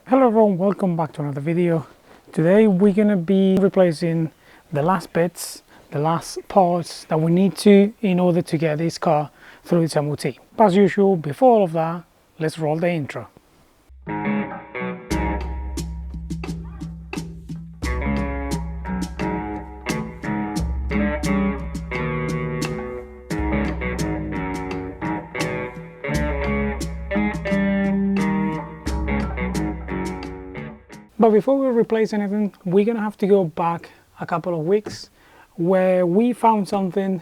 Hello everyone, welcome back to another video. Today we're going to be replacing the last bits, the last parts that we need to in order to get this car through its MOT. As usual, before all of that, let's roll the intro. But before we replace anything, we're gonna have to go back a couple of weeks where we found something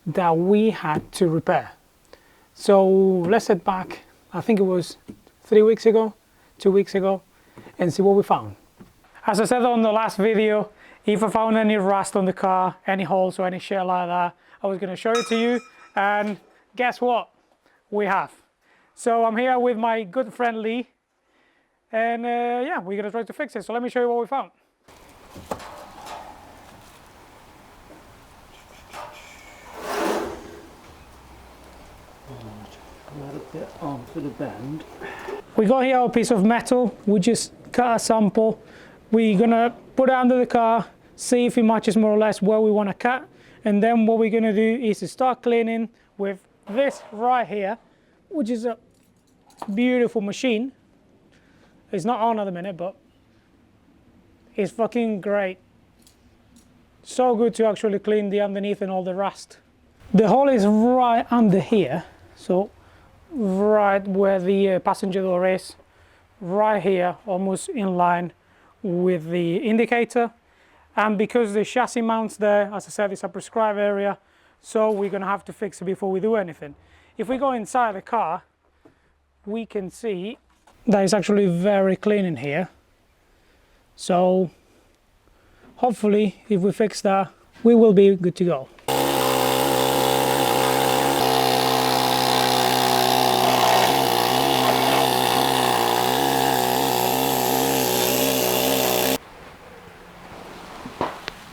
that we had to repair. So let's head back, I think it was 3 weeks ago, 2 weeks ago, and see what we found. As I said on the last video, if I found any rust on the car, any holes or any shit like that, I was gonna show it to you, and guess what? We have. So I'm here with my good friend Lee. And yeah, we're gonna try to fix it. So let me show you what we found. Get onto the bend. We got here a piece of metal. We just cut a sample. We're gonna put it under the car, see if it matches more or less where we want to cut, and then what we're gonna do is to start cleaning with this right here, which is a beautiful machine. It's not on at the minute, but it's fucking great. So good to actually clean the underneath and all the rust. The hole is right under here, so right where the passenger door is, right here, almost in line with the indicator. And because the chassis mounts there, as I said, it's a prescribed area, so we're gonna have to fix it before we do anything. If we go inside the car, we can see that is actually very clean in here. So hopefully if we fix that, we will be good to go.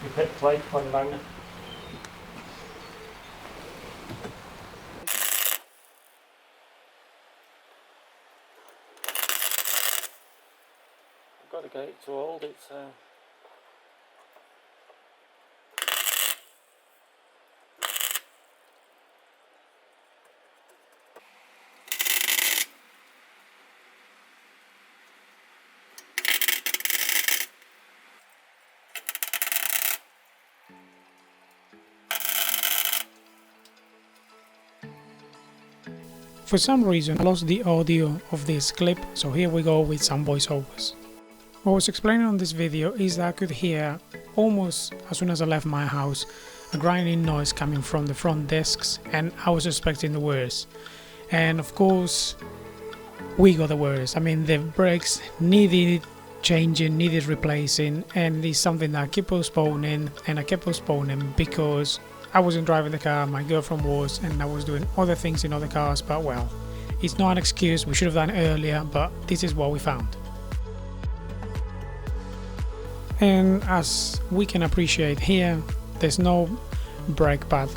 You hit plate one down. Got to get it to hold it. For some reason I lost the audio of this clip, so here we go with some voiceovers. What I was explaining on this video is that I could hear, almost as soon as I left my house, a grinding noise coming from the front discs, and I was expecting the worst. And of course, we got the worst. I mean, the brakes needed changing, needed replacing, and it's something that I keep postponing, and I kept postponing because I wasn't driving the car, my girlfriend was, and I was doing other things in other cars, but well, it's not an excuse, we should have done it earlier, but this is what we found. And as we can appreciate here, there's no brake pad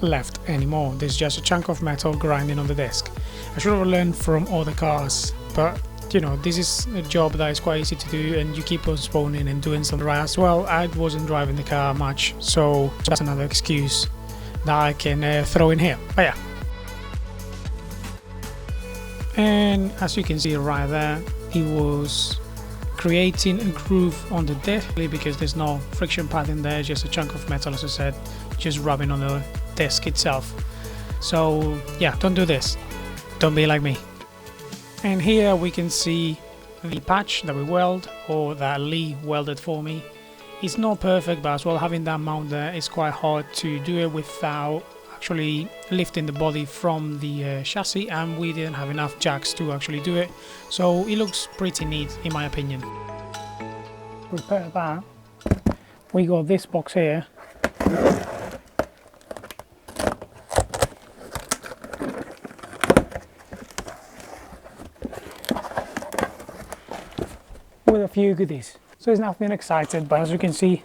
left anymore. There's just a chunk of metal grinding on the disc. I should have learned from other cars, but you know, this is a job that is quite easy to do and you keep postponing and doing something right as well. I wasn't driving the car much, so that's another excuse that I can throw in here. But yeah. And as you can see right there, he was creating a groove on the disc because there's no friction pad in there, just a chunk of metal, as I said, just rubbing on the disc itself. So yeah, don't do this, don't be like me. And here we can see the patch that we weld, or that Lee welded for me. It's not perfect, but as well, having that mount there, it's quite hard to do it without actually lifting the body from the chassis, and we didn't have enough jacks to actually do it, so it looks pretty neat in my opinion. Repair that, we got this box here. With a few goodies, so it's nothing exciting, but as you can see,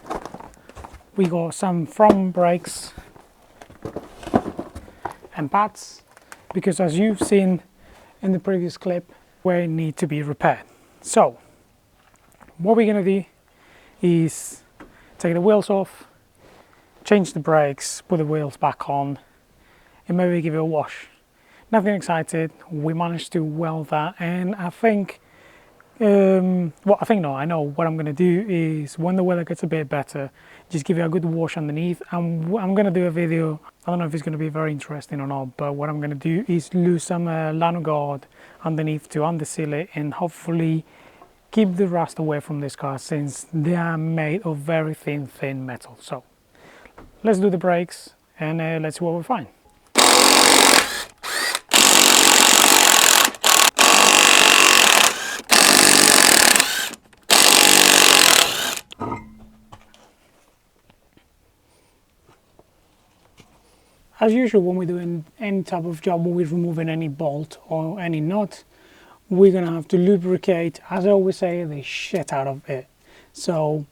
we got some front brakes and pads, because as you've seen in the previous clip, where it need to be repaired. So what we're going to do is take the wheels off, change the brakes, put the wheels back on, and maybe give it a wash. Nothing excited. We managed to weld that, and I think, I know what I'm going to do is when the weather gets a bit better, just give it a good wash underneath. And I'm going to do a video, I don't know if it's going to be very interesting or not, but what I'm going to do is lose some lino guard underneath to underseal it and hopefully keep the rust away from this car, since they are made of very thin metal. So let's do the brakes and let's see what we find. As usual, when we're doing any type of job, when we're removing any bolt or any nut, we're gonna have to lubricate, as I always say, the shit out of it. So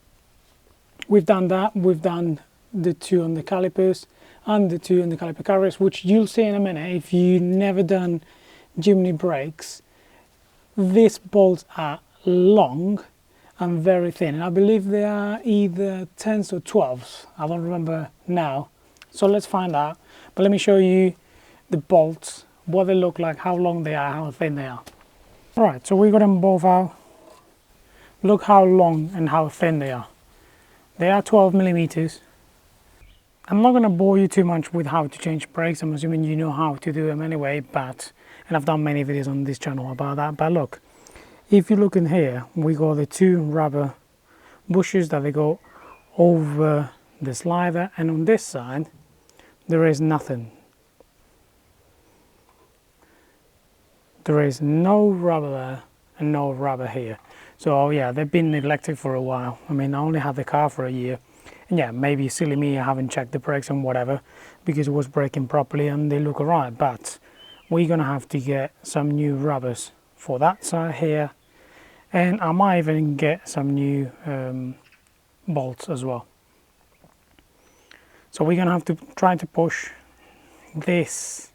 we've done that. We've done the two on the calipers and the two on the caliper carriers, which you'll see in a minute. If you've never done Jimny brakes, these bolts are long and very thin, and I believe they are either 10s or 12s. I don't remember now. So let's find out. But let me show you the bolts, what they look like, how long they are, how thin they are. Alright, so we got them both out. Look how long and how thin they are. They are 12 millimeters. I'm not going to bore you too much with how to change brakes. I'm assuming you know how to do them anyway, and I've done many videos on this channel about that. But look, if you look in here, we got the two rubber bushes that they go over the slider, and on this side there is nothing. There is no rubber there and no rubber here. So yeah, they've been neglected for a while. I mean, I only had the car for a year, and yeah, maybe silly me, I haven't checked the brakes and whatever because it was braking properly and they look alright. But we're gonna have to get some new rubbers for that side here, and I might even get some new bolts as well. So we're gonna have to try to push this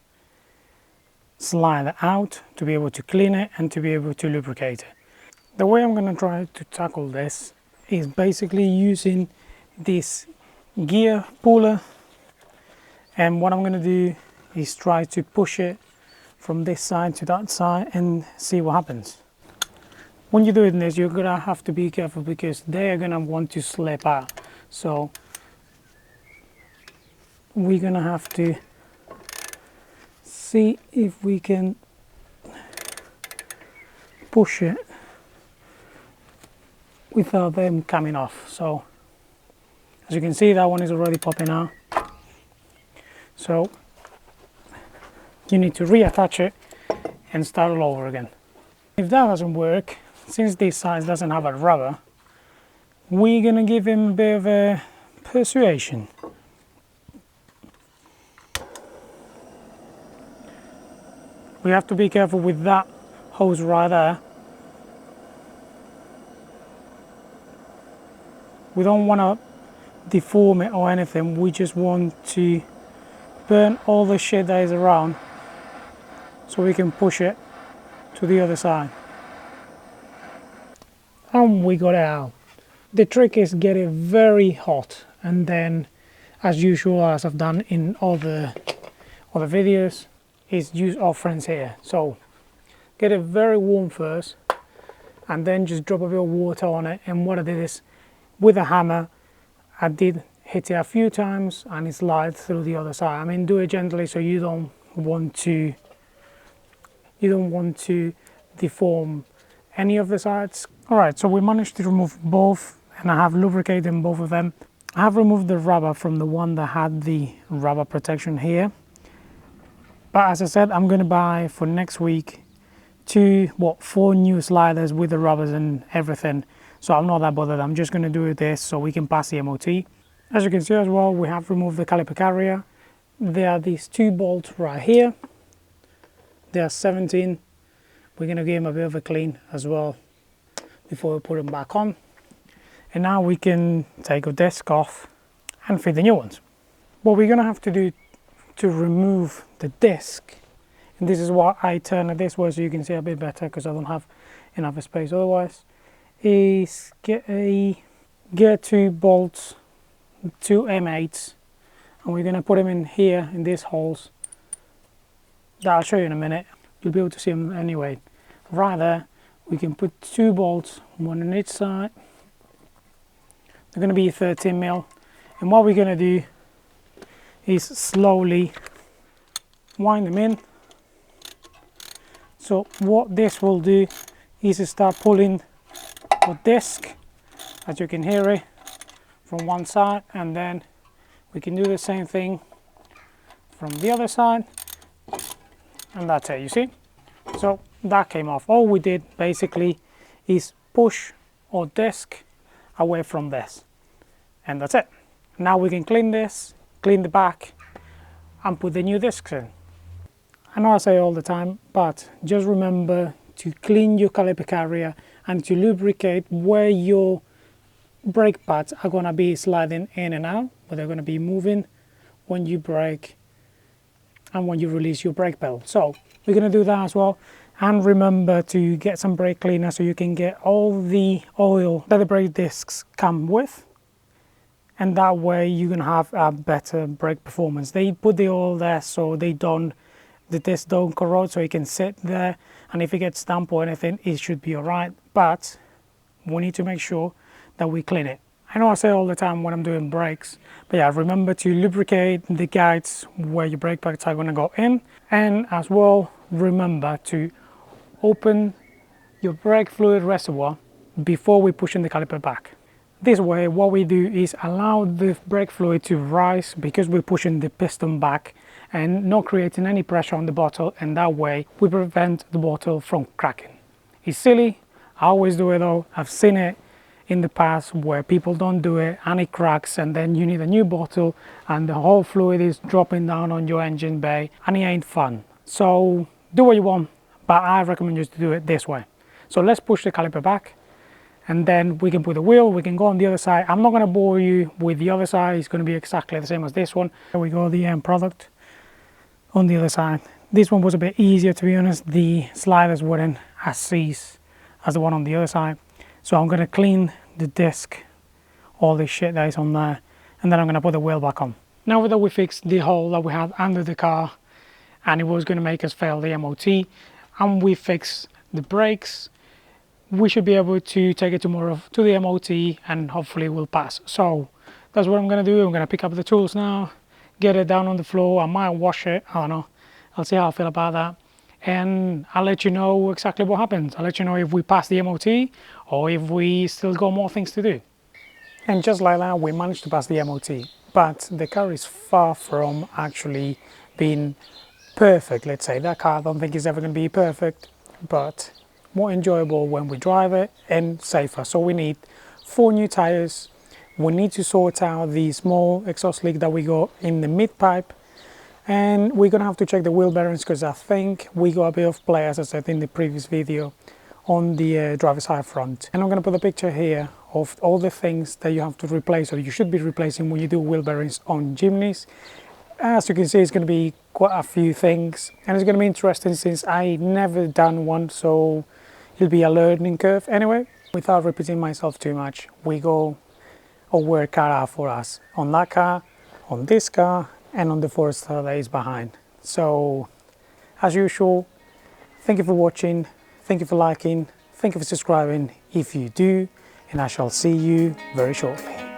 slider out to be able to clean it and to be able to lubricate it. The way I'm gonna try to tackle this is basically using this gear puller, and what I'm gonna do is try to push it from this side to that side and see what happens. When you're doing this, you're gonna have to be careful because they are gonna want to slip out. So we're gonna have to see if we can push it without them coming off. So as you can see, that one is already popping out. So you need to reattach it and start all over again. If that doesn't work, since this side doesn't have a rubber, we're gonna give him a bit of a persuasion. We have to be careful with that hose right there. We don't want to deform it or anything. We just want to burn all the shit that is around so we can push it to the other side. And we got it out. The trick is get it very hot, and then, as usual, as I've done in other videos, is use our friends here. So get it very warm first and then just drop a bit of water on it. And what I did is, with a hammer, I did hit it a few times and it slides through the other side. I mean, do it gently, so you don't want to deform any of the sides. Alright, so we managed to remove both, and I have lubricated both of them. I have removed the rubber from the one that had the rubber protection here. But as I said, I'm going to buy for next week 4 new sliders with the rubbers and everything. So I'm not that bothered. I'm just going to do this so we can pass the MOT. As you can see as well, we have removed the caliper carrier. There are these 2 bolts right here. They are 17. We're going to give them a bit of a clean as well before we put them back on. And now we can take a disc off and fit the new ones. What we're going to have to do to remove the disc, and this is why I turn it this way so you can see a bit better because I don't have enough space otherwise, is get 2 bolts, 2 M8s, and we're going to put them in here in these holes that I'll show you in a minute. You'll be able to see them anyway. Right there, we can put 2 bolts, one on each side. They're going to be 13 mil, and what we're going to do is slowly wind them in. So what this will do is start pulling the disc, as you can hear it, from one side, and then we can do the same thing from the other side, and that's it, you see. So that came off. All we did basically is push our disc away from this, and that's it. Now we can clean this, clean the back, and put the new discs in. I know I say all the time, but just remember to clean your caliper carrier and to lubricate where your brake pads are going to be sliding in and out, where they're going to be moving when you brake and when you release your brake pedal. So we're going to do that as well. And remember to get some brake cleaner so you can get all the oil that the brake discs come with, and that way you're going to have a better brake performance. They put the oil there so the discs don't corrode, so it can sit there, and if it gets damp or anything, it should be all right. But we need to make sure that we clean it. I know I say all the time when I'm doing brakes, but yeah, remember to lubricate the guides where your brake pads are going to go in, and as well remember to open your brake fluid reservoir before we push in the caliper back. This way what we do is allow the brake fluid to rise because we're pushing the piston back and not creating any pressure on the bottle, and that way we prevent the bottle from cracking. It's silly, I always do it though. I've seen it in the past where people don't do it and it cracks, and then you need a new bottle and the whole fluid is dropping down on your engine bay, and it ain't fun. So do what you want, but I recommend you to do it this way. So let's push the caliper back, and then we can put the wheel, we can go on the other side. I'm not going to bore you with the other side, it's going to be exactly the same as this one. Here we go, the end product on the other side. This one was a bit easier, to be honest. The sliders weren't as seized as the one on the other side. So I'm going to clean the disc, all the shit that is on there, and then I'm going to put the wheel back on. Now that we fixed the hole that we had under the car and it was going to make us fail the MOT, and we fixed the brakes, we should be able to take it tomorrow to the MOT and hopefully we'll pass. So that's what I'm going to do. I'm going to pick up the tools now, get it down on the floor. I might wash it, I don't know, I'll see how I feel about that, and I'll let you know exactly what happens. I'll let you know if we pass the MOT or if we still got more things to do. And just like that, we managed to pass the MOT, but the car is far from actually being perfect, let's say. That car I don't think is ever going to be perfect, but more enjoyable when we drive it and safer. So we need 4 new tires. We need to sort out the small exhaust leak that we got in the mid pipe, and we're gonna have to check the wheel bearings because I think we got a bit of play, as I said in the previous video, on the driver's side front. And I'm gonna put a picture here of all the things that you have to replace, or you should be replacing when you do wheel bearings on Jimnys. As you can see, it's gonna be quite a few things, and it's gonna be interesting since I never done one, so it'll be a learning curve. Anyway, without repeating myself too much, we go or work car out for us on that car, on this car, and on the Forester that is behind. So as usual, thank you for watching, thank you for liking, thank you for subscribing if you do, and I shall see you very shortly.